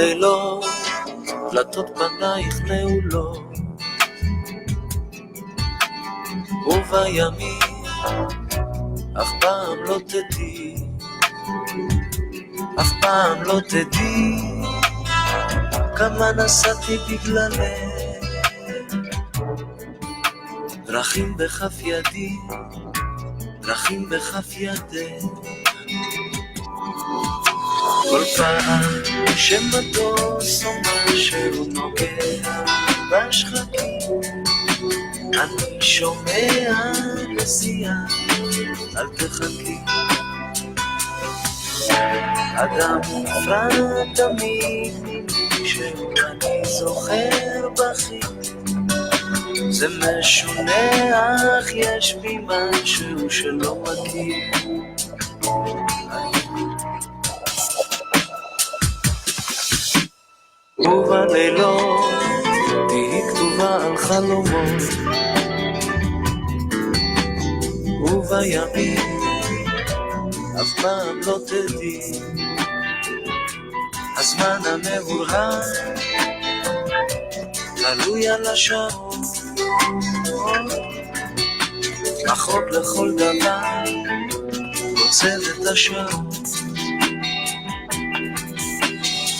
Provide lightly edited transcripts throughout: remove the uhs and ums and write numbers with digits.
ובלילות דלתות פנייך נעולות, ובימים אף פעם לא תדעי, אף פעם לא תדעי כמה נסעתי בגללך, דרכים בכף ידי, דרכים בכף ידך. כל פעם שמטוס או משהו נוגע בשחקים, אני שומע נסיעה, אל תחכי. אדם נפרד תמיד ממי שאני זוכר בכי, זה משונה אך יש בי משהו שלא מכיר. ובלילות תהי כתובה על חלומות, ובימים אף פעם לא תדעי, הזמן המאוהב תלוי על השעון, אחות לכל דבר רוצה את השעון.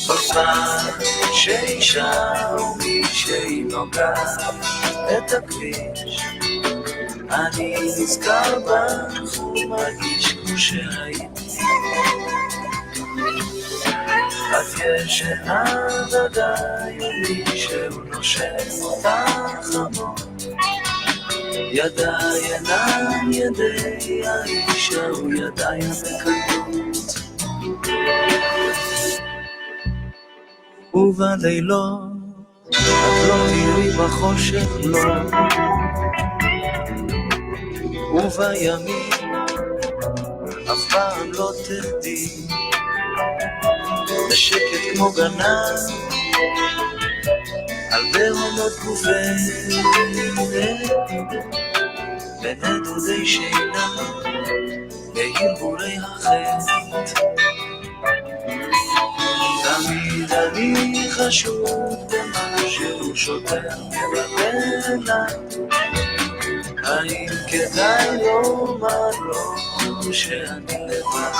כל פעם שאישה או מישהי נוגעת את הכביש, אני נזכר בך ומרגיש כמו שהייתי. את ישנה ודאי מישהו נושם אותך עמוק, ידיי אינם ידי האישה וידיי המקלדות. ובלילות את לא תראי בחושך לא, ובימים אף פעם לא תדעי, בשקט כמו גנב על בהונות גוברת, בנדודי שינה בהרהורי החטא. תמיד אני חשוד במשהו שוטר מבלבל אליי, האם כדאי לומר לו שאני לבד?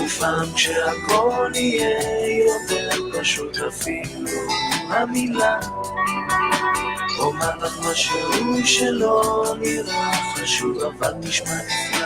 ופעם כשהכל יהיה יותר פשוט אפילו המילה, אומר לך משהו שלא נראה חשוב אבל נשמע נפלא.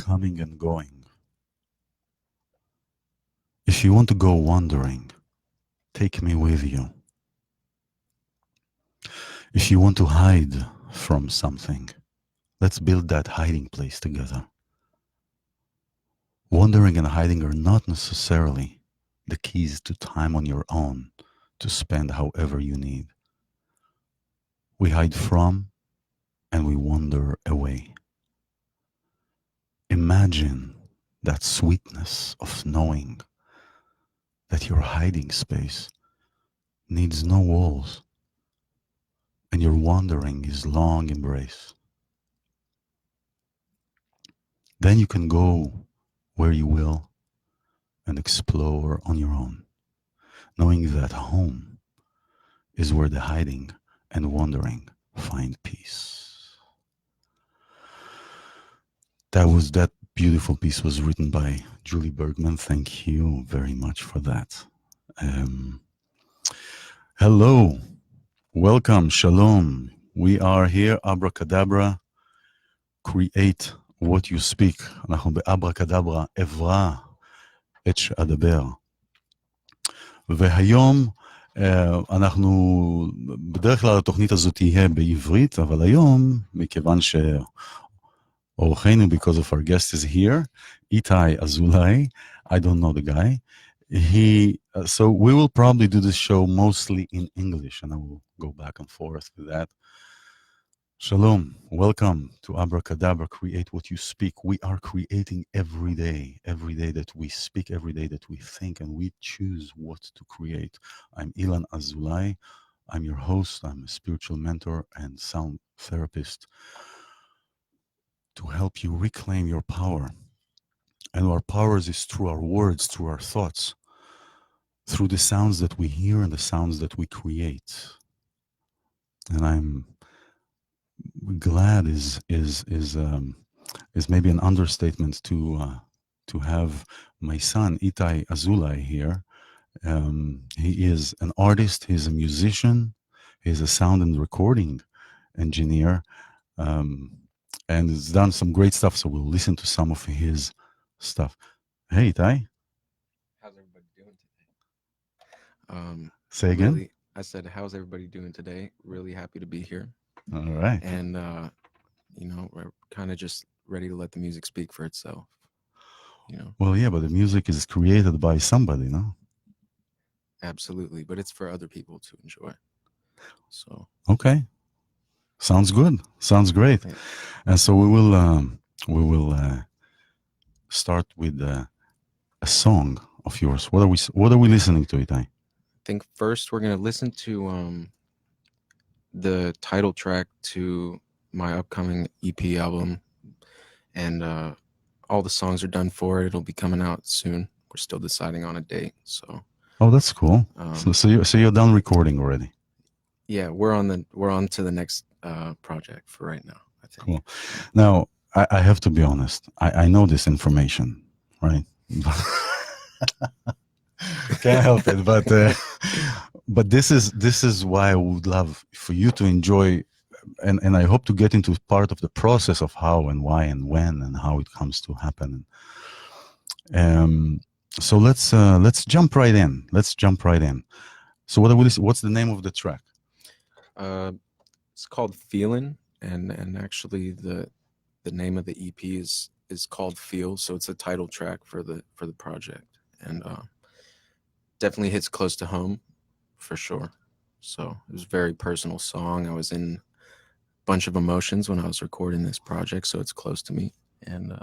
Coming and going. If you want to go wandering, take me with you. If you want to hide from something, let's build that hiding place together. Wandering and hiding are not necessarily the keys to time on your own to spend however you need. We hide from and we wander away. Imagine that sweetness of knowing that your hiding space needs no walls and your wandering is long embrace. Then you can go where you will and explore on your own, knowing that home is where the hiding and wandering find peace. That beautiful piece was written by Julie Bergman. Thank you very much for that. Hello, welcome, shalom. We are here, Abracadabra, create what you speak. אנחנו באברקדברה, אברא את שאדבר. והיום אנחנו, בדרך כלל התוכנית הזאת תהיה בעברית, אבל היום, מכיוון שאורחנו, because of our guest is here, Itai Azoulai, I don't know the guy, so we will probably do this show mostly in English, and I will go back and forth with that. Shalom, welcome to Abracadabra, create what you speak. We are creating every day that we speak, every day that we think, and we choose what to create. I'm Ilan Azoulai. I'm your host. I'm a spiritual mentor and sound therapist to help you reclaim your power. And our powers is through our words, through our thoughts, through the sounds that we hear and the sounds that we create. And I'm glad is maybe an understatement to have my son Itai Azoulai here. He is an artist. He's a musician. He's a sound and recording engineer, and has done some great stuff. So we'll listen to some of his stuff. Hey, Itai. How's everybody doing today? Say again. Really, I said, how's everybody doing today? Really happy to be here. All right. And, we're kind of just ready to let the music speak for itself. Well, yeah, but the music is created by somebody, no? Absolutely. But it's for other people to enjoy. So. Okay. Sounds good. Sounds great. Yeah. And so we will start with a song of yours. What are we listening to, Itai? I think first we're going to listen to the title track to my upcoming EP album, and all the songs are done for it. It'll be coming out soon. We're still deciding on a date. So. Oh, that's cool. So you're done recording already? Yeah, we're on to the next project for right now, I think. Cool. Now I have to be honest. I know this information, right? Can't help it, but this is why I would love for you to enjoy, and I hope to get into part of the process of how and why and when and how it comes to happen. So let's jump right in. So what's the name of the track? It's called Feelin', and actually the name of the EP is called Feel, so it's a title track for the project, and definitely hits close to home for sure. So it was a very personal song. I was in a bunch of emotions when I was recording this project, so it's close to me, and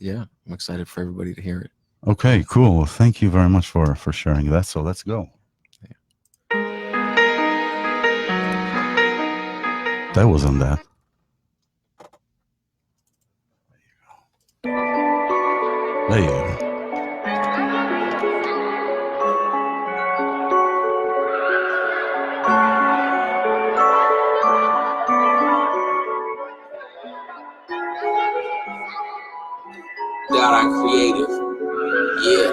yeah, I'm excited for everybody to hear it. Okay, cool. Well, thank you very much for sharing that. So let's go. Yeah. That wasn't that. There you go. That I'm creative. Yeah.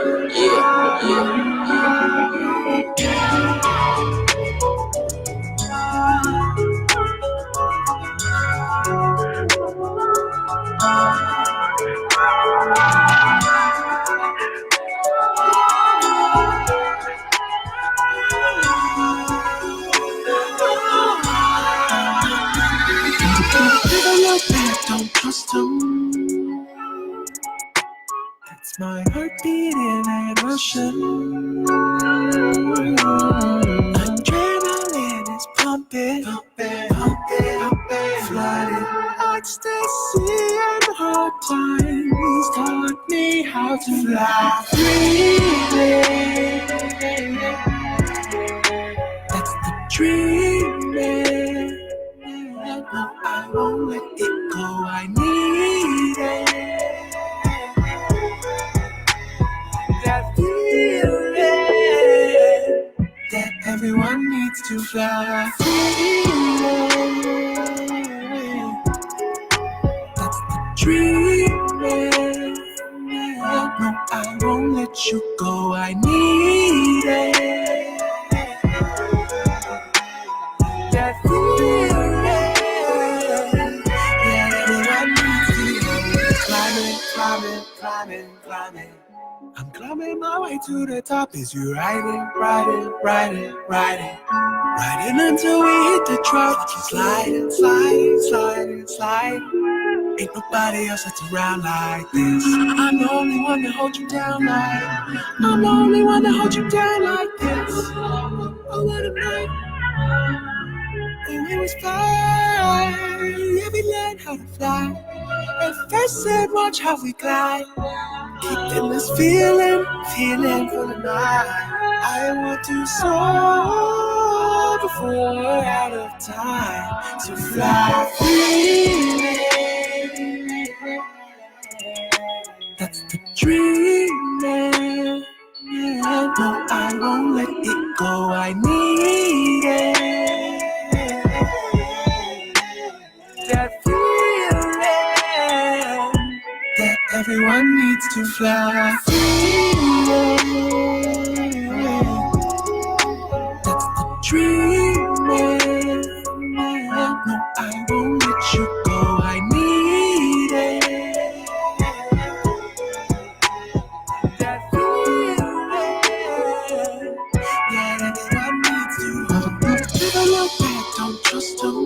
Don't trust him. That's my heart beating and rushing. Adrenaline is pumping, flooding. Ecstasy and hard times taught me how to fly freely. That's the dream, man. No, I won't let it go. I need it. That feeling that everyone needs to fly free. That's the dream, man. No, I won't let you go. I need it. That climbing, climbing, climbing. I'm climbing my way to the top. Is you riding, riding, riding, riding, riding until we hit the drop. Sliding, sliding, sliding, sliding. Ain't nobody else that's around like this. I'm the only one to hold you down like. I'm the only one to hold you down like this. Oh, what a night. Oh, it was fine. Yeah, we learned how to fly. At first said, watch how we glide. Keeping this feeling, feeling for the night. I want to soar before we're out of time. So fly free. That's the dream, man. No, I won't let it go. I need it. That feeling that everyone needs to fly. That's the dream, man. No, I won't let you go. I need it. That feeling, yeah, everyone needs to. Never look back, don't trust them.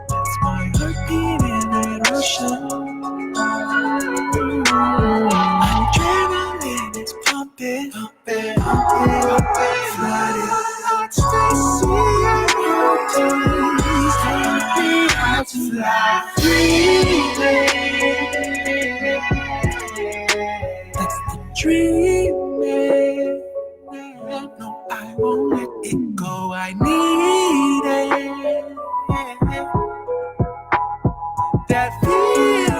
It's my heartbeat in that ocean. Adrenaline is pumping, pumping, pumping, pumping. Flooded. Ecstasy and beauty. Take me out to fly free. That's the dream, man. No, I won't let it go. I need it. That feeling.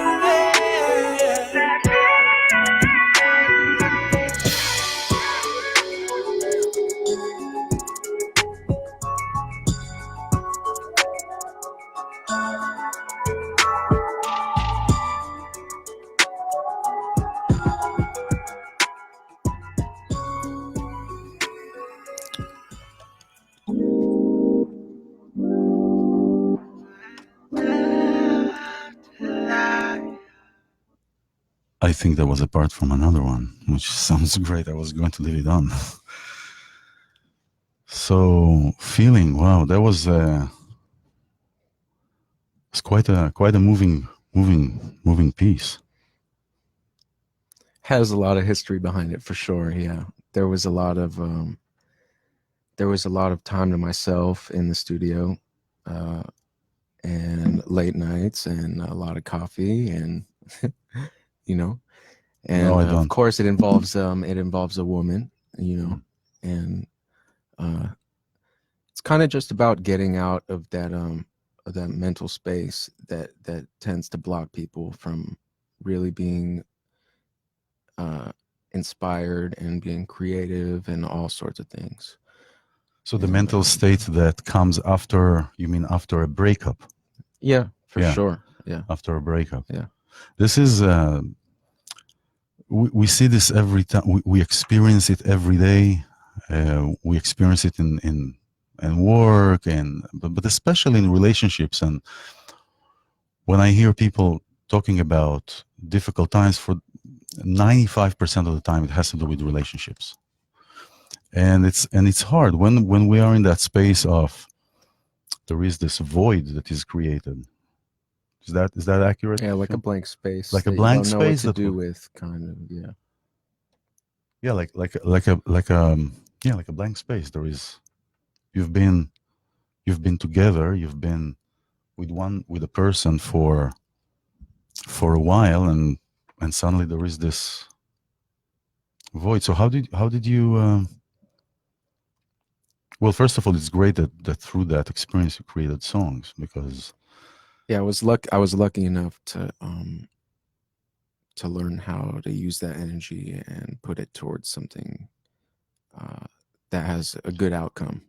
I think that was a part from another one, which sounds great. I was going to leave it on. So, feeling, wow, that was it's quite a moving piece. Has a lot of history behind it for sure. Yeah, there was a lot of time to myself in the studio, and late nights and a lot of coffee and you know, and No, I of don't. course it involves a woman, you know, and it's kind of just about getting out of that mental space that tends to block people from really being inspired and being creative and all sorts of things. So the mental state that comes after, you mean after a breakup? Yeah, for Yeah. sure. Yeah. After a breakup. Yeah. This is, we see this every time. We experience it every day. We experience it in work, but especially in relationships. And when I hear people talking about difficult times, for 95% of the time, it has to do with relationships. And it's hard when we are in that space of there is this void that is created. Is that accurate? Yeah, like a blank space. Like a that blank you don't know space what to that do with, kind of. Yeah. Yeah, like a blank space. There is, you've been together, you've been with a person for a while, and suddenly there is this void. So how did you? Well, first of all, it's great that through that experience you created songs, because Yeah, I was lucky enough to learn how to use that energy and put it towards something that has a good outcome.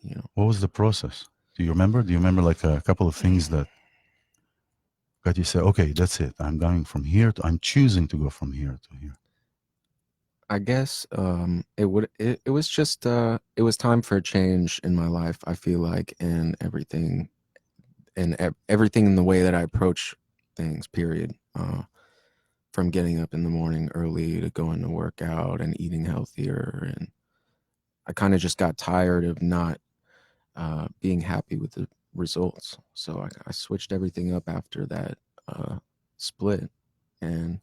You know, what was the process? Do you remember? Like a couple of things that you say, okay, that's it. I'm going from here to, I'm choosing to go from here to here. I guess it was just it was time for a change in my life, I feel like, and everything in the way that I approach things, period. From getting up in the morning early to going to work out and eating healthier. And I kind of just got tired of not being happy with the results. So I switched everything up after that split and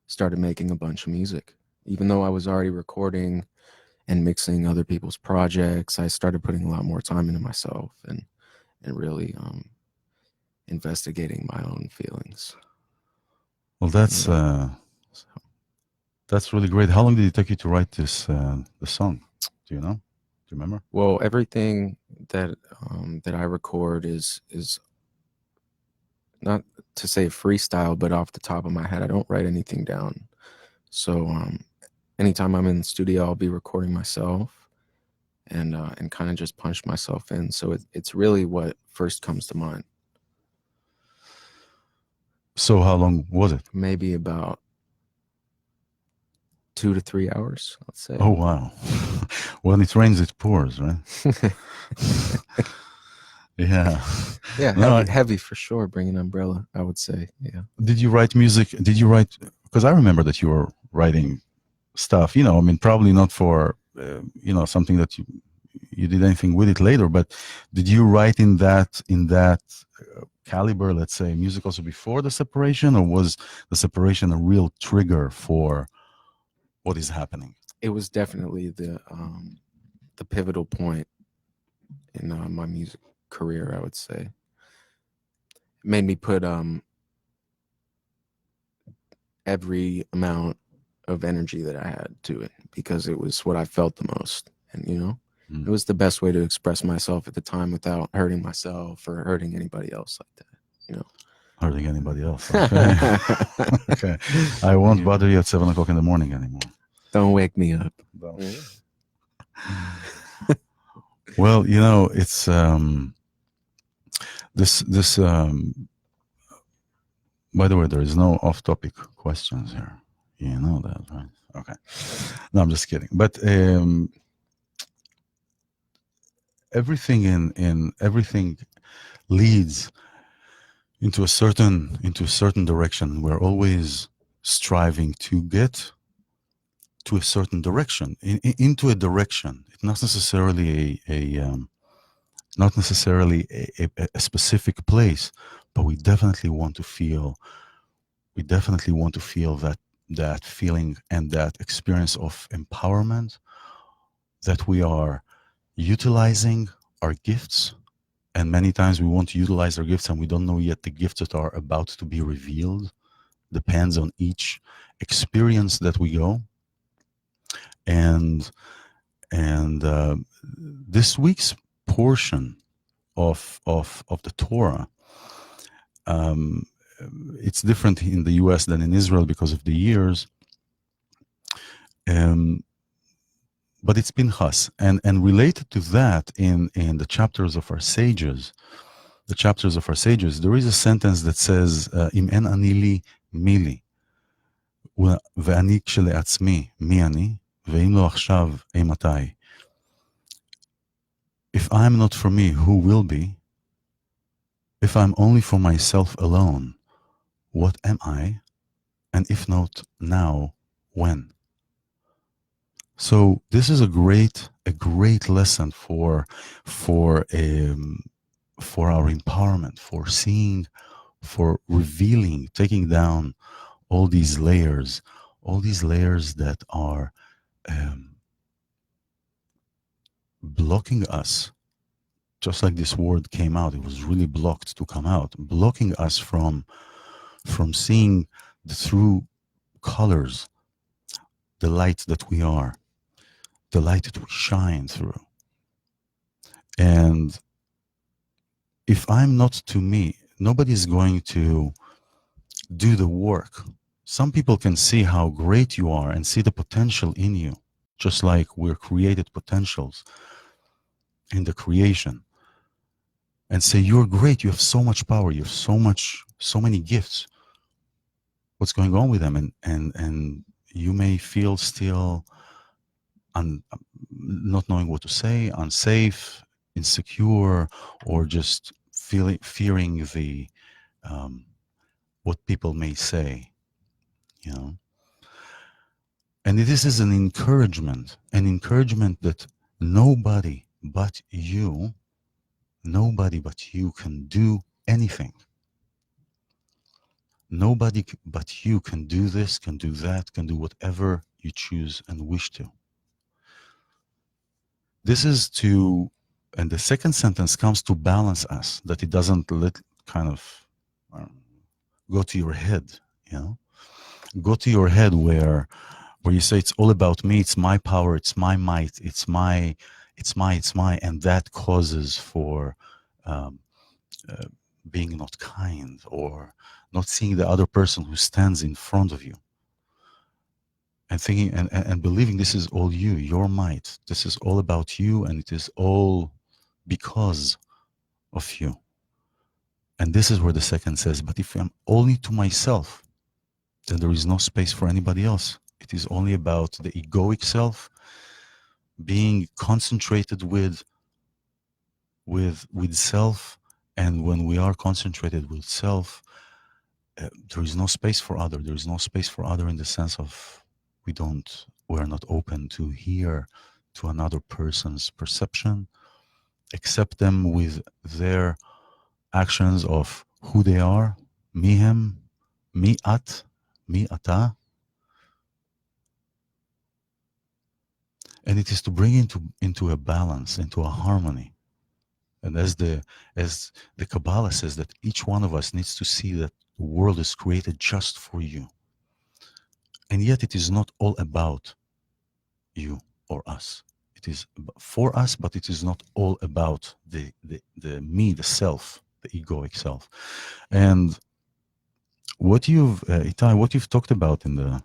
started making a bunch of music. Even though I was already recording and mixing other people's projects, I started putting a lot more time into myself and really investigating my own feelings. Well, that's really great. How long did it take you to write this the song? Do you know? Do you remember? Well, everything that that I record is not to say freestyle, but off the top of my head. I don't write anything down. So anytime I'm in the studio, I'll be recording myself and kind of just punch myself in. So it's really what first comes to mind. So how long was it? Maybe about 2 to 3 hours, let's say. Oh, wow. When it rains, it pours, right? Yeah. Yeah, heavy for sure. Bring an umbrella, I would say. Yeah. Did you write music? Because I remember that you were writing stuff, I mean, probably not for, something that you did anything with it later, but did you write in that caliber, let's say, music also before the separation, or was the separation a real trigger for what is happening? It was definitely the pivotal point in my music career, I would say. It made me put every amount of energy that I had to it because it was what I felt the most. And, it was the best way to express myself at the time without hurting myself or hurting anybody else like that, Hurting anybody else. Okay. Okay. I won't bother you at 7 o'clock in the morning anymore. Don't wake me up. Well, it's this by the way, there is no off-topic questions here. You know that, right? Okay. No, I'm just kidding. But everything in everything leads into a certain direction. We're always striving to get to a certain direction, into a direction. It's not necessarily a specific place, but we definitely want to feel that feeling and that experience of empowerment, that we are utilizing our gifts. And many times we want to utilize our gifts and we don't know yet the gifts that are about to be revealed. Depends on each experience that we go. And this week's portion of the Torah, it's different in the US than in Israel because of the years. But it's Pinchas, and related to that, in the chapters of our sages, there is a sentence that says, "Im en ani li mili, ve'ani kshele'atzmi mi ani, ve'im lo achshav eimatai." If I'm not for me, who will be? If I'm only for myself alone, what am I? And if not now, when? So this is a great lesson for our empowerment, for seeing, for revealing, taking down all these layers that are blocking us. Just like this word came out, it was really blocked to come out, blocking us from seeing the true colors, the light that we are, the light that we shine through. And if I'm not to me, nobody's going to do the work. Some people can see how great you are and see the potential in you, just like we're created potentials in the creation, and say, you're great, you have so much power, you have so many gifts. What's going on with them? And you may feel still not knowing what to say, unsafe, insecure, or just fearing what people may say, you know. And this is an encouragement that nobody but you can do anything. Nobody but you can do this, can do that, can do whatever you choose and wish to. This is to, and the second sentence comes to balance us, that it doesn't let kind of go to your head, you know, go to your head where you say it's all about me, it's my power, it's my might, it's my, and that causes for um, being not kind or not seeing the other person who stands in front of you and thinking and believing this is all you, your might, this is all about you, and it is all because of you. And this is where the second says, but if I'm only to myself, then there is no space for anybody else. It is only about the egoic self being concentrated with self. And when we are concentrated with self, there is no space for other. There is no space for other in the sense of we're not open to hear to another person's perception, accept them with their actions of who they are, me, him, me, at, me, ata. And it is to bring into a balance, into a harmony. And as the Kabbalah says, that each one of us needs to see that the world is created just for you. And yet it is not all about you or us. It is for us, but it is not all about the me, the self, the egoic self. And what you've Itai, what you've talked about in the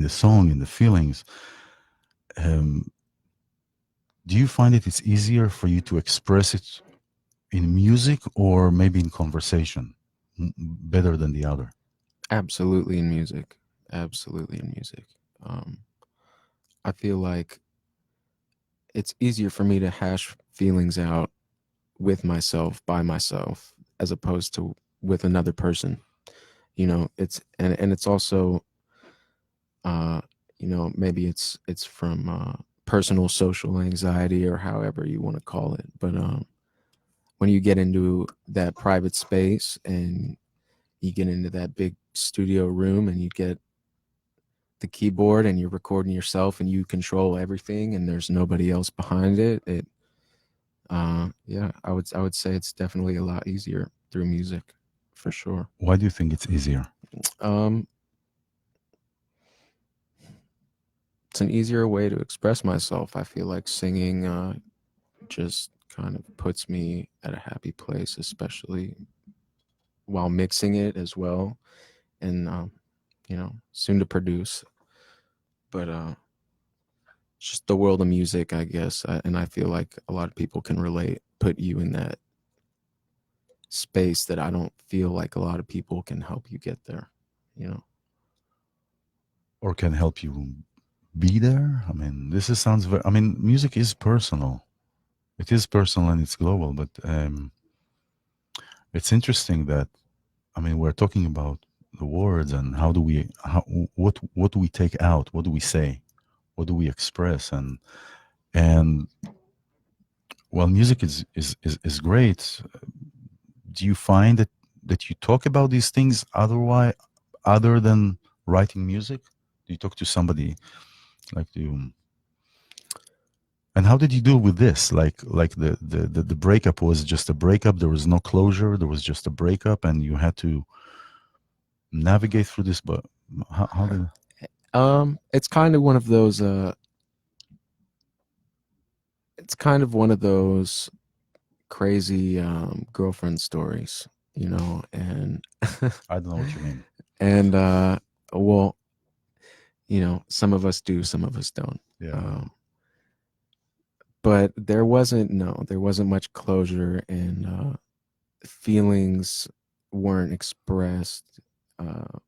song, in the feelings, do you find it's easier for you to express it in music or maybe in conversation better than the other? Absolutely in music. Absolutely in music. I feel like it's easier for me to hash feelings out with myself, by myself, as opposed to with another person. You know, it's and it's also you know, maybe it's from personal social anxiety or however you want to call it. But when you get into that private space and you get into that big studio room and you get the keyboard and you're recording yourself and you control everything and there's nobody else behind it, yeah, I would say it's definitely a lot easier through music, for sure. Why do you think it's easier? It's an easier way to express myself. I feel like singing just kind of puts me at a happy place, especially while mixing it as well, and you know, soon to produce. But just the world of music, I guess, and I feel like a lot of people can relate, put you in that space that I don't feel like a lot of people can help you get there, you know. Or can help you be there? I mean, sounds very, I mean, music is personal. It is personal and it's global, but it's interesting that, I mean, we're talking about the words and what do we take out? What do we say? What do we express? And well, music is great. Do you find that you talk about these things other than writing music? Do you talk to somebody like you? And how did you deal with this? Like the breakup was just a breakup. There was no closure. There was just a breakup, and you had to navigate through this. But how did? It's kind of one of those. It's kind of one of those crazy girlfriend stories, you know. And I don't know what you mean. And well, you know, some of us do, some of us don't. Yeah. But there wasn't much closure, and feelings weren't expressed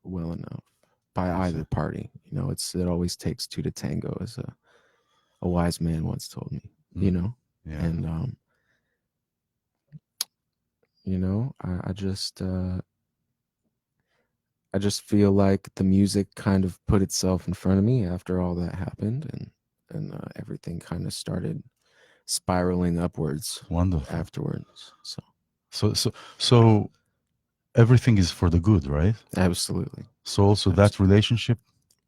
well enough by either party. You know, it always takes two to tango, as a wise man once told me. You know, Yeah. and you know, I just I just feel like the music kind of put itself in front of me after all that happened, and everything kind of started spiraling upwards Wonderful. afterwards. So everything is for the good, right? Absolutely. So also that relationship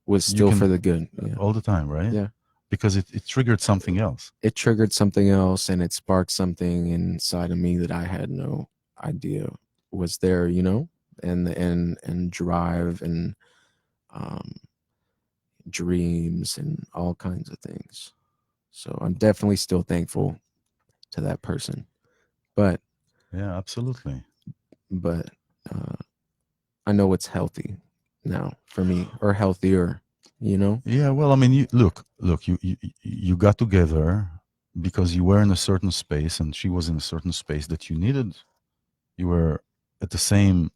Was you still can- for the good. Yeah. all the time, right? Yeah. Because it triggered something else. It triggered something else, and it sparked something inside of me that I had no idea was there, you know, and drive and dreams and all kinds of things. So I'm definitely still thankful to that person, but Yeah, absolutely. I know it's healthy now for me, or healthier, you know. Yeah, well, I mean, you got together because you were in a certain space and she was in a certain space that you needed. You were at the same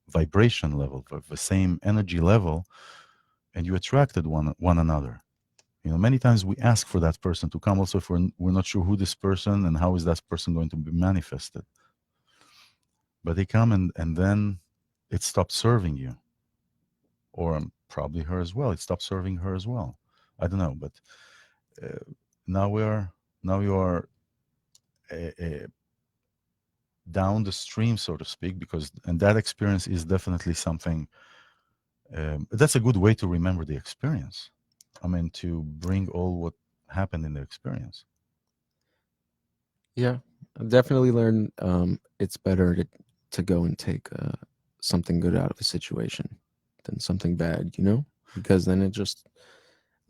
vibration level, the same energy level, and you attracted one another. You know, many times we ask for that person to come also if we're not sure who this person and how is that person going to be manifested. But they come and then it stops serving you. Or probably her as well. It stopped serving her as well. I don't know, but now you are down the stream, so to speak, and that experience is definitely something. That's a good way to remember the experience. I mean, to bring all what happened in the experience. Yeah, I definitely learned it's better to go and take something good out of a situation than something bad, you know, because then it just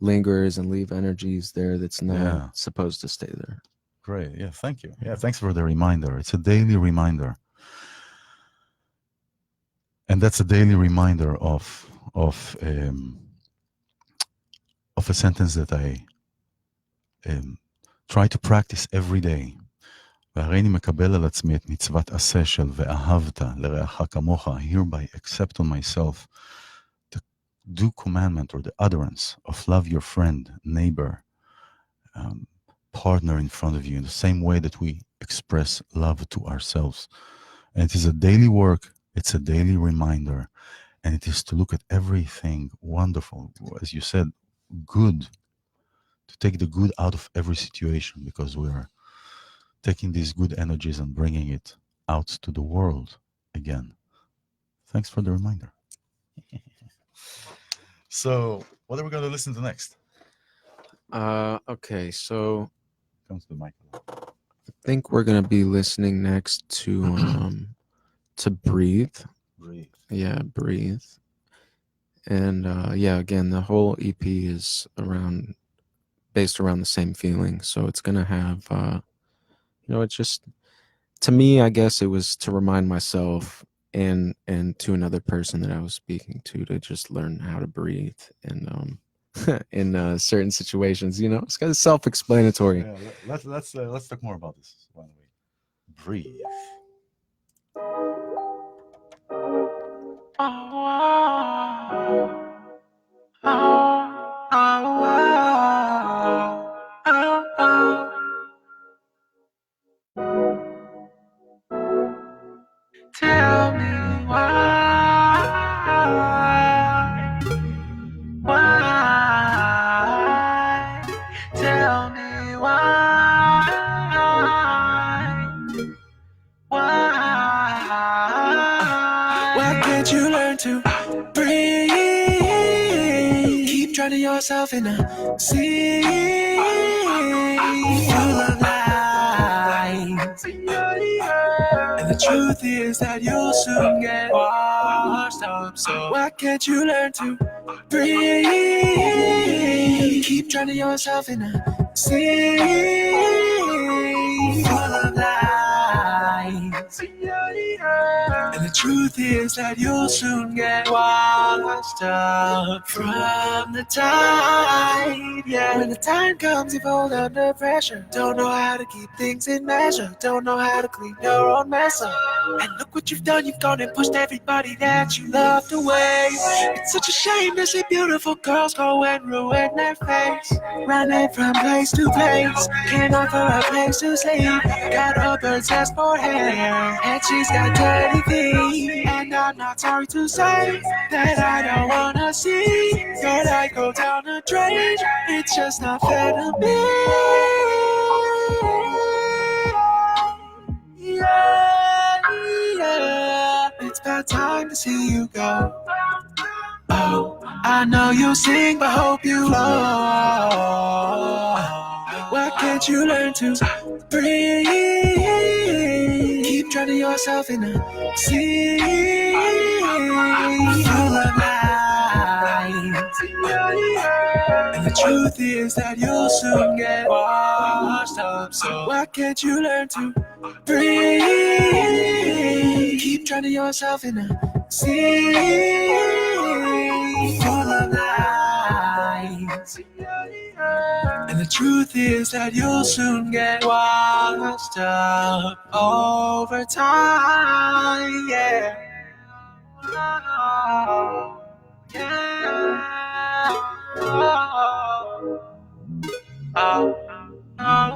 lingers and leave energies there that's not supposed to stay there. Great. Yeah, thank you. Yeah, thanks for the reminder. It's a daily reminder. And that's a daily reminder of a sentence that I try to practice every day. והריני מקבל על עצמי את מצוות עשה של ואהבת לרעך כמוך. I hereby accept on myself the due commandment or the utterance of love your friend, neighbor, partner in front of you in the same way that we express love to ourselves. And it is a daily work. It's a daily reminder. And it is to look at everything wonderful, as you said, good, to take the good out of every situation, because we are taking these good energies and bringing it out to the world again. Thanks for the reminder. So, what are we going to listen to next? Okay, so Comes to the mic. I think we're gonna be listening next to Breathe. Breathe. Yeah, Breathe. And yeah, again, the whole EP is based around the same feeling. So it's gonna have you know, it's just, to me, I guess it was to remind myself and to another person that I was speaking to just learn how to breathe and in certain situations, you know, it's kind of self-explanatory. Yeah, let's talk more about this. Why don't we breathe? Tell me why? Tell me why? Why can't you learn to breathe? Keep drowning yourself in a sea full of lies. And the truth is that you'll soon get washed up. So why can't you learn to breathe? Keep drowning yourself in a sea full of lies. And the truth is that you'll soon get washed up from the tide. Yeah, when the time comes, you fold under pressure. Don't know how to keep things in measure. Don't know how to clean your own mess up. And look what you've done. You've gone and pushed everybody that you loved away. It's such a shame to see beautiful girls go and ruin their face, running from place to place, can't offer a place to sleep. Got a bird's nest for hair, and she's got dirty feet. And I I'm not sorry to say that I don't wanna see your life go down the drain. It's just not fair to me. Yeah. It's bad time to see you go. Oh, I know you sing, but hope you flow. Why can't you learn to breathe? Keep drowning yourself in the sea full of lies. And the truth is that you'll soon get washed up. So why can't you learn to breathe? Keep drowning yourself in the sea full of lies. And the truth is that you'll soon get washed up over time. Yeah. Yeah. Oh, oh,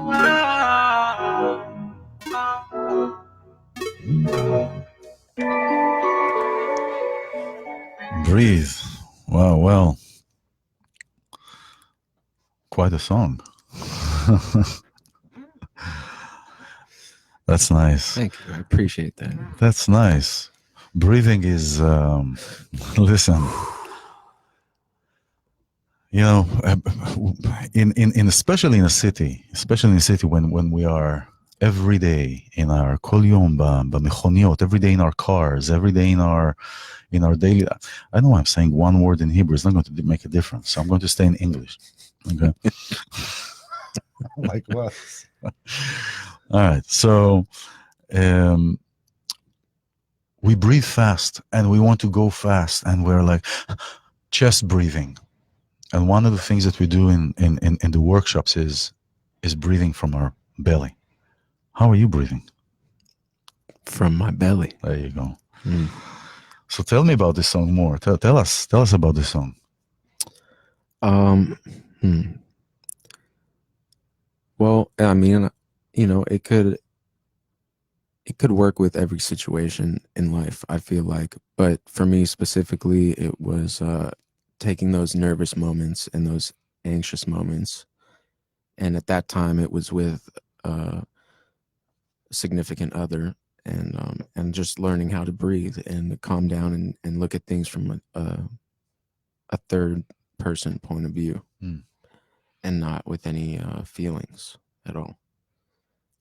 Breathe. Wow, well, quite a song. That's nice. Thank you. I appreciate that. That's nice. Breathing is, listen, you know, in especially in a city, when we are every day in our kol yom b'mechoniot, every day in our cars, every day in our daily. I know I'm saying one word in Hebrew. It's not going to make a difference. So I'm going to stay in English. Okay. Like what? All right. So we breathe fast and we want to go fast and we're like chest breathing. And one of the things that we do in the workshops is breathing from our belly. How are you breathing? From my belly. There you go. So tell me about this song more. Tell us about this song. Well, I mean, you know, it could work with every situation in life, I feel like. But for me specifically, it was taking those nervous moments and those anxious moments. And at that time, it was with a significant other, and just learning how to breathe and calm down and look at things from a third person point of view, and not with any feelings at all.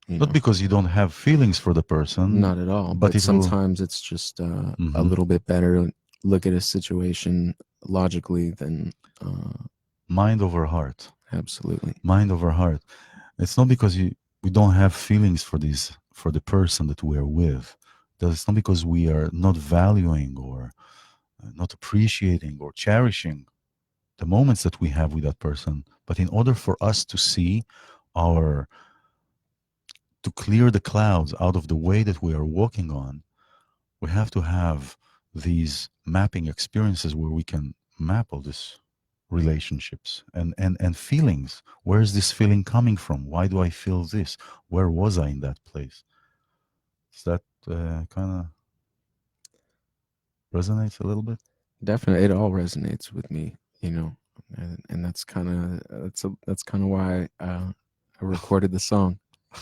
Not because you don't have feelings for the person. Not at all. But sometimes it's just a little bit better look at a situation logically than mind over heart. Absolutely. Mind over heart. It's not because we don't have feelings for the person that we are with. It's not because we are not valuing or not appreciating or cherishing the moments that we have with that person. But in order for us to see to clear the clouds out of the way that we are walking on, we have to have these mapping experiences where we can map all these relationships and feelings. Where is this feeling coming from? Why do I feel this? Where was I in that place? Does that kind of resonates a little bit? Definitely, it all resonates with me, you know, and that's kind of why I recorded the song.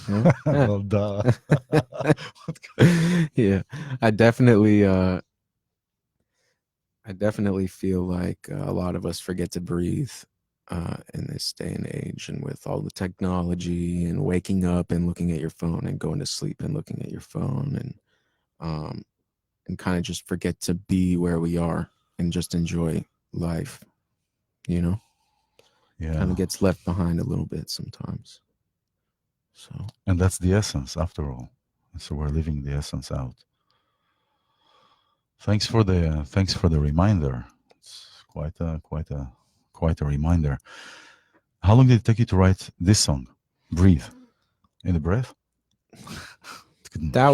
Yeah. Well, duh. Yeah, I definitely feel like a lot of us forget to breathe in this day and age, and with all the technology and waking up and looking at your phone and going to sleep and looking at your phone, and kind of just forget to be where we are and just enjoy life, you know. Yeah, kind of gets left behind a little bit sometimes. So, and that's the essence after all. So we're leaving the essence out. Thanks for the reminder. It's quite a reminder. How long did it take you to write this song? Breathe. In the breath? that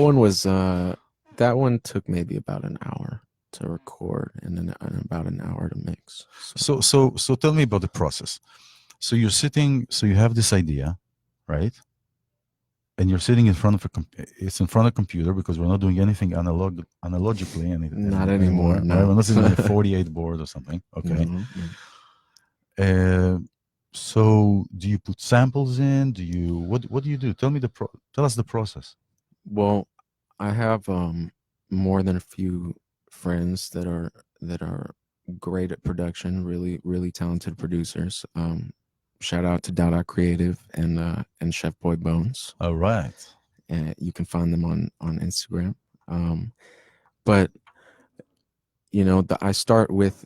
one took maybe about an hour to record and then about an hour to mix. So tell me about the process. So you're sitting, so you have this idea, right? and you're sitting in front of it's in front of a computer because we're not doing anything analogically. Not anymore. Right? No. We're not sitting on a 48 board or something. Okay. Mhm. So do you put samples in? What do you do? Tell us the process. Well, I have more than a few friends that are great at production, really talented producers. Shout out to Dada Creative and Chef Boy Bones. All right. And you can find them on Instagram. But you know, I start with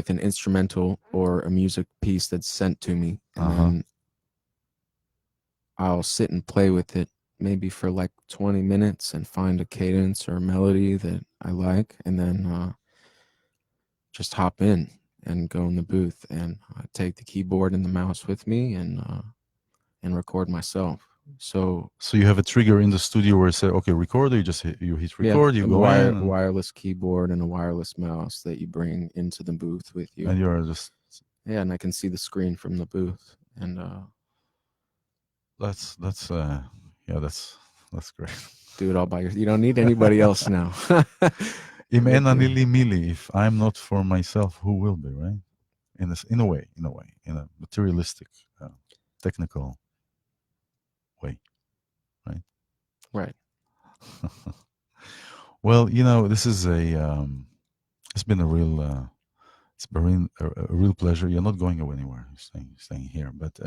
an instrumental or a music piece that's sent to me, and then I'll sit and play with it maybe for like 20 minutes and find a cadence or a melody that I like, and then just hop in and go in the booth and take the keyboard and the mouse with me and record myself. So you have a trigger in the studio where you say, okay, record, or you hit record, you go in. Wireless keyboard and a wireless mouse that you bring into the booth with you. And you're just... Yeah, and I can see the screen from the booth. And that's great. Do it all by yourself. You don't need anybody else now. If I'm not for myself, who will be, right? In a way, in a materialistic, technical way, right? Right. Well, this is it's been a real pleasure. You're not going anywhere. You're staying here. But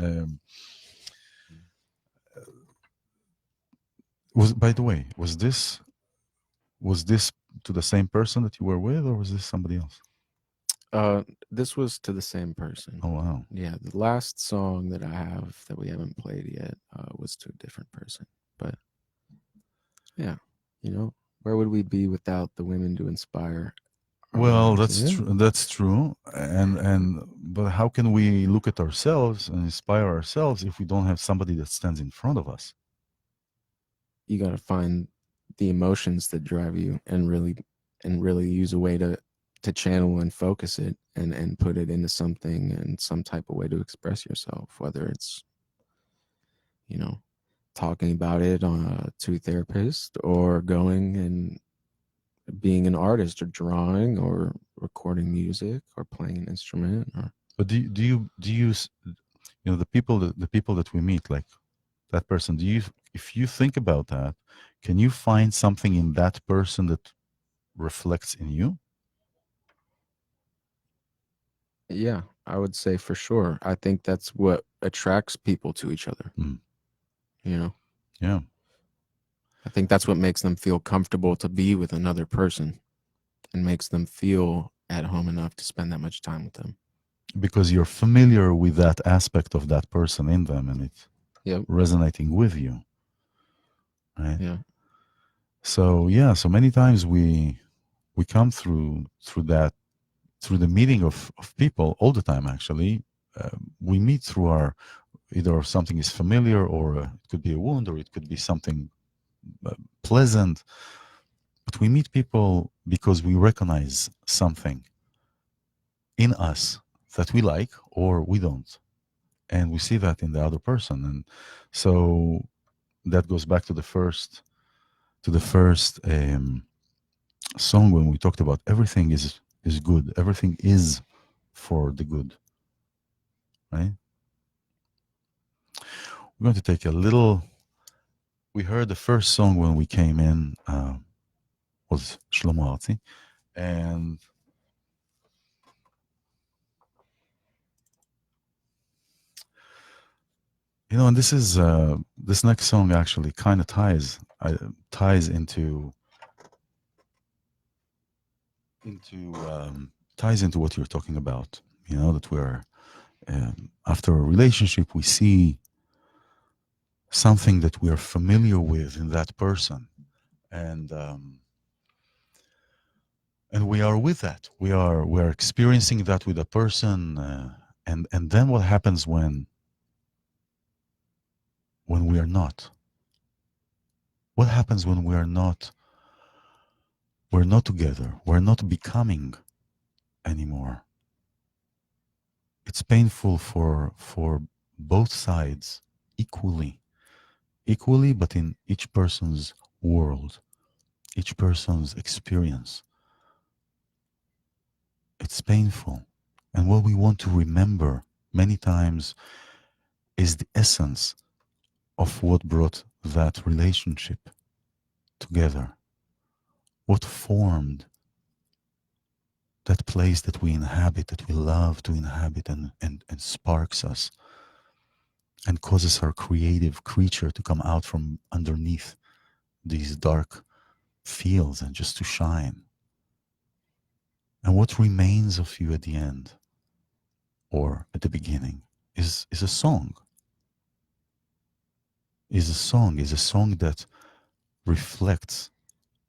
by the way, was this to the same person that you were with, or was this somebody else? This was to the same person. Oh wow! Yeah, the last song that I have that we haven't played yet was to a different person. But yeah, where would we be without the women to inspire? Well, that's true. But how can we look at ourselves and inspire ourselves if we don't have somebody that stands in front of us? You got to find the emotions that drive you and really use a way to channel and focus it and put it into something and some type of way to express yourself, whether it's talking about it to a therapist, or going and being an artist, or drawing, or recording music, or playing an instrument. But do you the people that we meet, like that person, if you think about that, can you find something in that person that reflects in you? Yeah, I would say for sure. I think that's what attracts people to each other. Yeah. I think that's what makes them feel comfortable to be with another person and makes them feel at home enough to spend that much time with them. Because you're familiar with that aspect of that person in them, and it's resonating with you. Right? Yeah. So many times we come through that, through the meeting of people all the time, actually. We meet through either something is familiar, or it could be a wound, or it could be something pleasant. But we meet people because we recognize something in us that we like or we don't. And we see that in the other person. And so that goes back to the first song, when we talked about everything is good. Everything is for the good, right? We're going to take a little... We heard the first song when we came in was Shlomo Artzi, and and this next song actually kind of ties into what you're talking about. That we're after a relationship, we see something that we are familiar with in that person, and we are with that. We are experiencing that with a person, and then what happens when we are not? What happens when we're not together? We're not becoming anymore. It's painful for both sides equally. equally, but in each person's world, each person's experience. It's painful. And what we want to remember many times is the essence of what brought that relationship together, what formed that place that we inhabit, that we love to inhabit, and sparks us and causes our creative creature to come out from underneath these dark fields and just to shine. And what remains of you at the end or at the beginning is a song. Is a song that reflects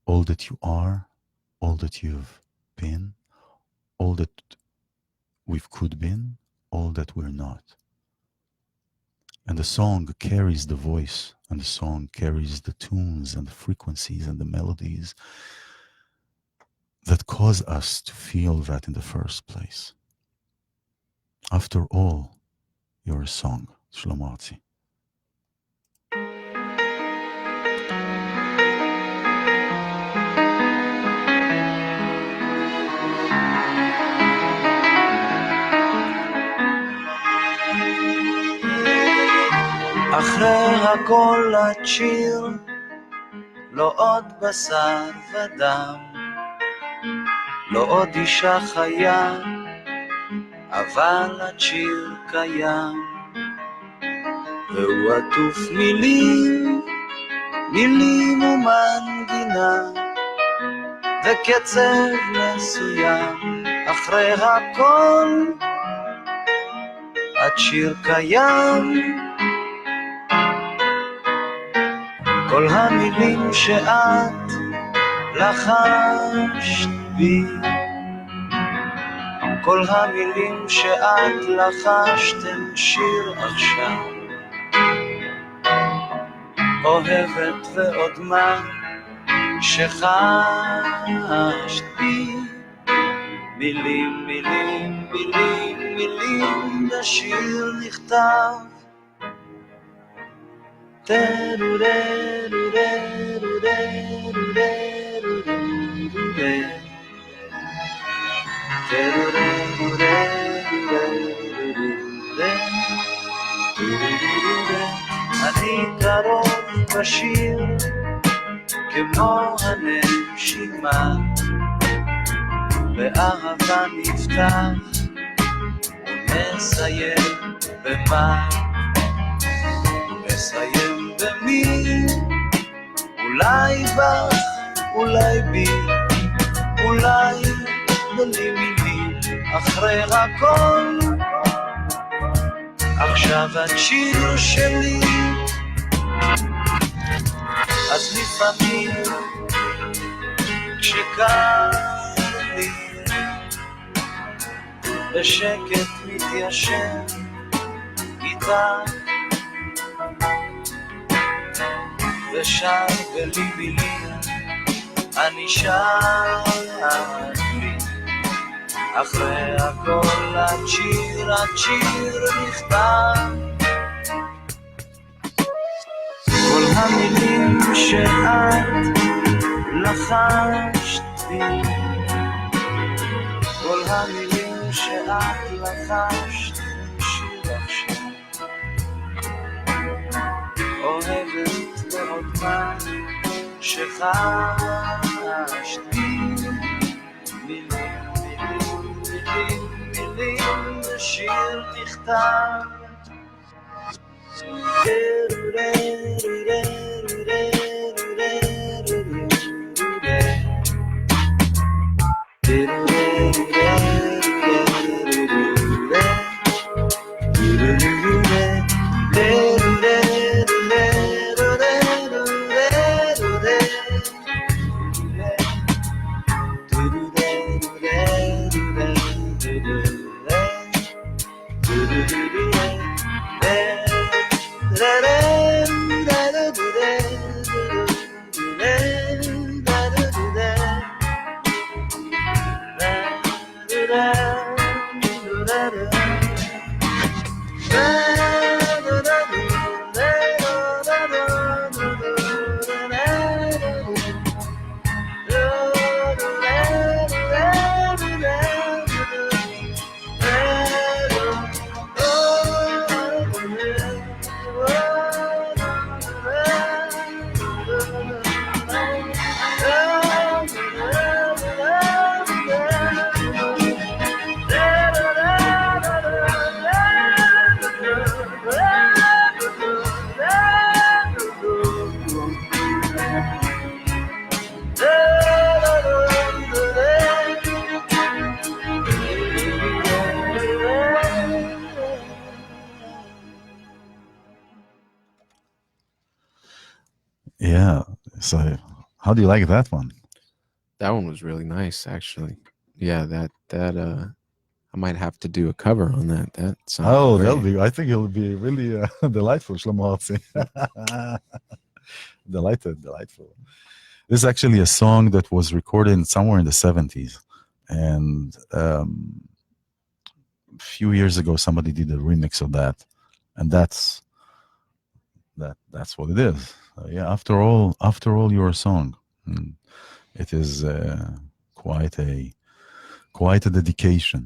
all that you are, all that you've been, all that we could been, all that we're not. And the song carries the voice, and the song carries the tunes and the frequencies and the melodies that cause us to feel that in the first place. After all, you're a song, Shlomo Artzi. אחרי הכל השיר, לא עוד בשר ודם, לא עוד אישה חיה, אבל השיר קיים, והוא עטוף מילים, מילים ומנגינה, וקצב מסוים. אחרי הכל השיר קיים, כל המילים שאת לחשת בי, כל המילים שאת לחשת הם שיר עכשיו. אוהבת ועוד מה שחשת בי, מילים, מילים, מילים, מילים, בשיר נכתב. אני קרוב בשיר כמו הנשימה, באהבה נפתח ונסיים במה, נסיים במי, אולי בך, אולי בי, אולי בלי מילים. אחרי הכל עכשיו את שיר שלי, אז לפעמים כשקר לי בשקט מתיישן איתך ושר בלי מילים, אני שר לי. אחרי הכל השיר, השיר נכתב, כל המילים שאת לחשת בי, כל המילים שאת לחשת שיר עכשיו. אוהבת ועוד מה שחשת בי, מילים, מילים, מילים, מילים, בשיר נכתב. Yeah. So, how do you like that one? That one was really nice, actually. Yeah, that I might have to do a cover on that. That sounds Oh, great. that'll be. I think it'll be really delightful, Shlomo Artzi. Delightful. This is actually a song that was recorded somewhere in the 70s, and a few years ago, somebody did a remix of that, and that's what it is. Yeah. After all, you're a song. Mm. It is quite a quite a dedication.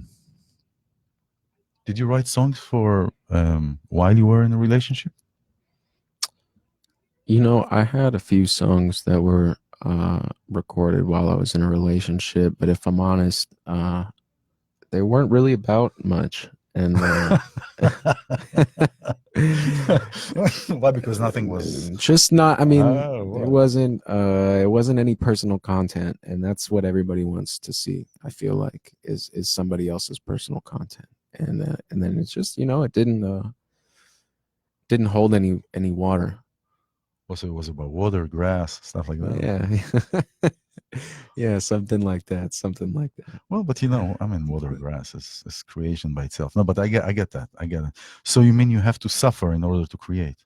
Did you write songs for while you were in a relationship? You know, I had a few songs that were recorded while I was in a relationship, but if I'm honest, they weren't really about much. And Why? Because nothing was. just not. I mean, Oh, it well. wasn't. It wasn't any personal content, and that's what everybody wants to see. I feel like is somebody else's personal content, and then it's just it didn't hold any water. Also, it was about water, grass, stuff like that. Yeah, yeah, something like that. Something like that. Well, but I mean, water, grass is creation by itself. No, but I get that. I get it. So you mean you have to suffer in order to create?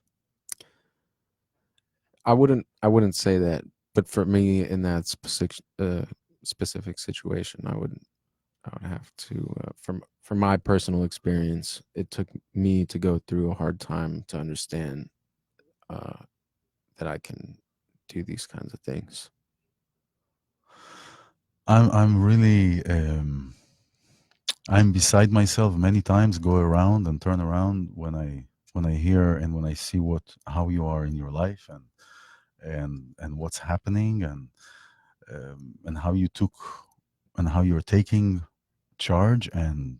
I wouldn't say that, but for me in that specific situation, I would have to from my personal experience, it took me to go through a hard time to understand uh, that I can do these kinds of things. I'm really I'm beside myself many times, go around and turn around when I hear and when I see how you are in your life and what's happening and how you took and how you're taking charge and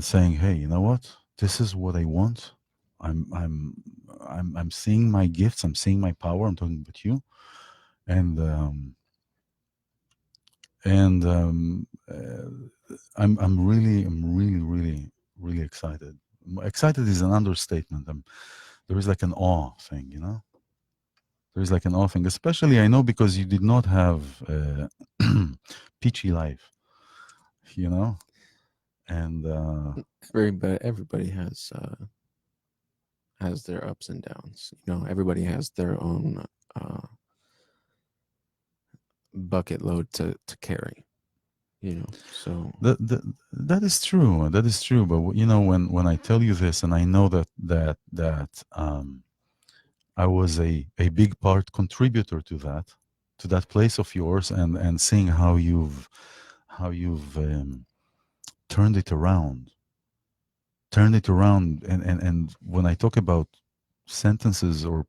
saying, hey, you know what? This is what I want. I'm seeing my gifts. I'm seeing my power. I'm talking about you, and and I'm really excited. Excited is an understatement. There is like an awe thing. There is like an awe thing, especially I know because you did not have peachy life, you know, and Everybody has their ups and downs. Everybody has their own bucket load to carry. So that is true. That is true. But when I tell you this, and I know that I was a big part contributor to that place of yours, and seeing how you've turned it around, and when I talk about sentences or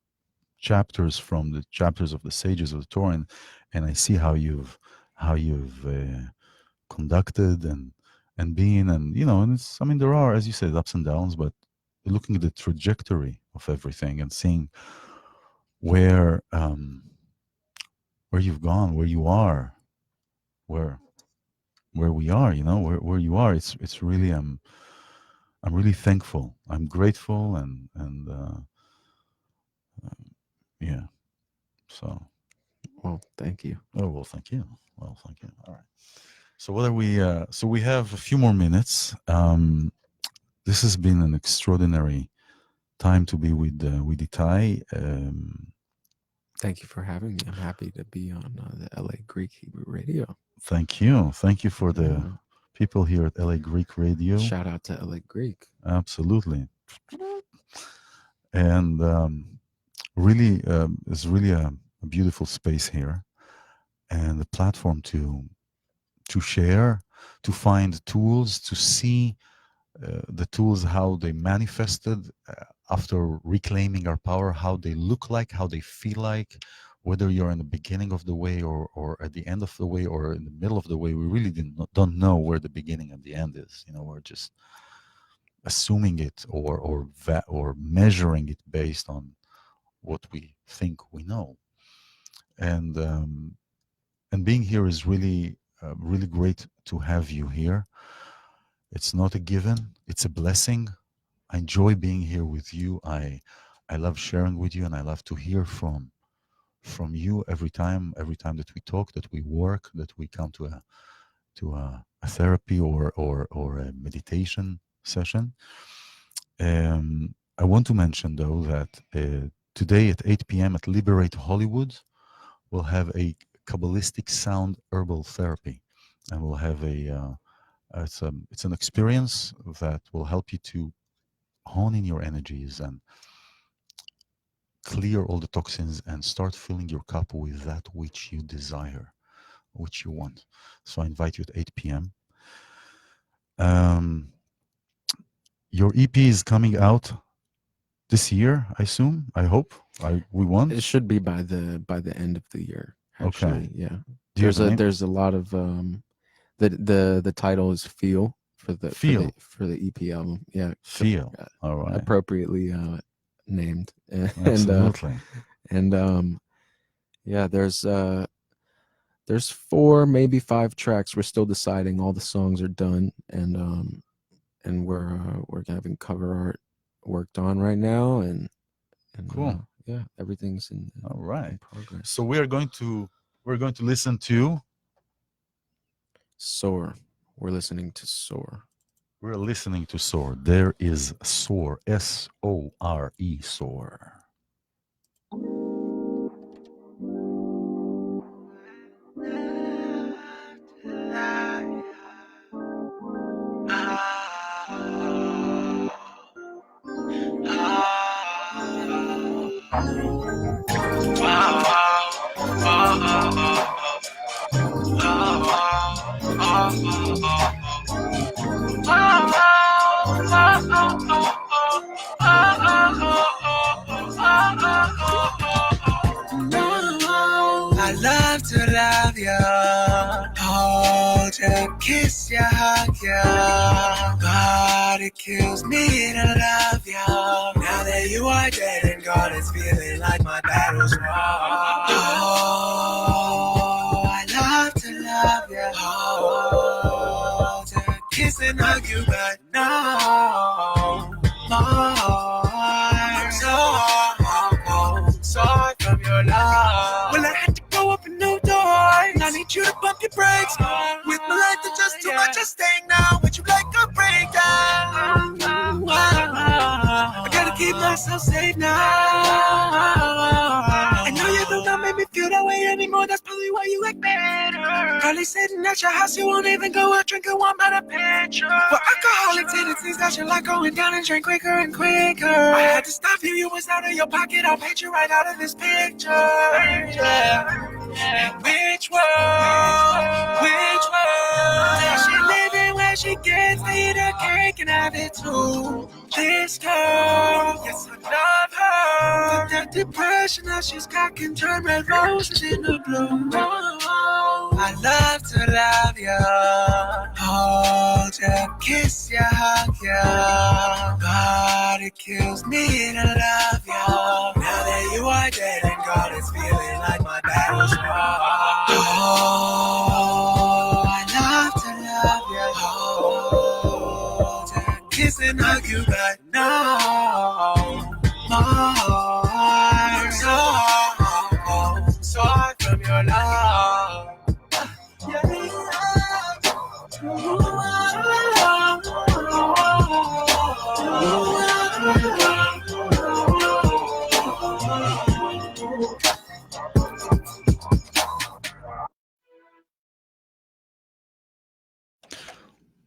chapters from the chapters of the sages of the Torah, and I see how you've conducted and been, and it's, I mean, there are, as you said, ups and downs, but looking at the trajectory of everything and seeing where you've gone, where you are, where we are, where you are, it's really, I'm really thankful, I'm grateful, and yeah. So, well, thank you. oh, well, thank you. Well, thank you. All right. So what are we? So we have a few more minutes. This has been an extraordinary time to be with Itai. Thank you for having me. I'm happy to be on the LA Greek Hebrew Radio. Thank you for the people here at LA Greek Radio. Shout out to LA Greek. Absolutely. And really, it's really a beautiful space here, and a platform to share, to find tools, to see the tools, how they manifested after reclaiming our power, how they look like, how they feel like, whether you're in the beginning of the way or at the end of the way or in the middle of the way. We really don't know where the beginning and the end is. We're just assuming it or measuring it based on what we think we know. And being here is really really great to have you here. It's not a given, it's a blessing. I enjoy being here with you. I I love sharing with you, and I love to hear from you every time that we talk, that we work, that we come to a therapy or a meditation session. I want to mention though that today at 8 p.m. at Liberate Hollywood, we'll have a Kabbalistic sound herbal therapy, and we'll have it's an experience that will help you to hone in your energies and clear all the toxins and start filling your cup with that which you desire, which you want. So I invite you at 8 p.m. Your EP is coming out this year, I assume. I hope. We want. It should be by the end of the year. Actually, Okay. yeah. Do There's a lot of the title is Feel for the EP album. Yeah, Feel. All right. Appropriately named. Absolutely. And yeah, there's 4, maybe 5 tracks. We're still deciding. All the songs are done, and we're having cover art worked on right now, and cool. Yeah, everything's in all right in progress. So we're going to listen to Soar. We're listening to Soar. We're listening to Soar. There is Soar, S-O-R-E, Soar. I love to love you, hold you, kiss you, hug you, but it kills me to love you. Now that you are dead and gone, it's feeling like my battle's won. Oh, I love to love you, hold you, kiss and hug you, but no more. So from your love. Well, I had to go up a new door. I need you to bump your brakes. With my life, it's just too much at stake now. Would you like a breakdown? I gotta keep myself safe now. I know you do not make me feel that way anymore. That's probably why you like better. Probably sitting at your house, you won't even go out drinking one by the picture. For alcoholic tendencies that you like going down and drink quicker and quicker. I had to stop you was out of your pocket. I'll paint you right out of this picture. Yeah. Which world? Does she live in where she gets to eat her cake and have it too? This girl, yes, I love her. But that depression that she's got can turn red roses into blue. I love to love you, hold you, kiss you, hug you, but it kills me to love you. Now that you are dead and gone, it's feeling like my battle's won. Oh, I love to love you, hold you, kiss and hug you, but no more. So from your love.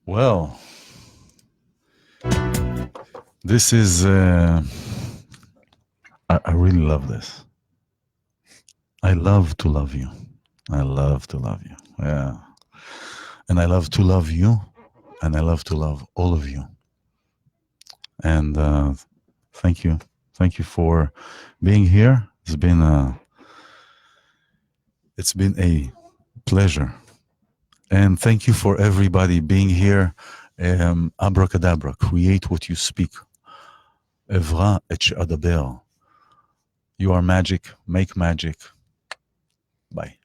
Well, this is I really love this. I love to love you. I love to love you. Yeah. And I love to love you. And I love to love all of you. And thank you. Thank you for being here. It's been a pleasure. And thank you for everybody being here. Abracadabra, create what you speak. Evra et she'adaber. You are magic. Make magic. Bye.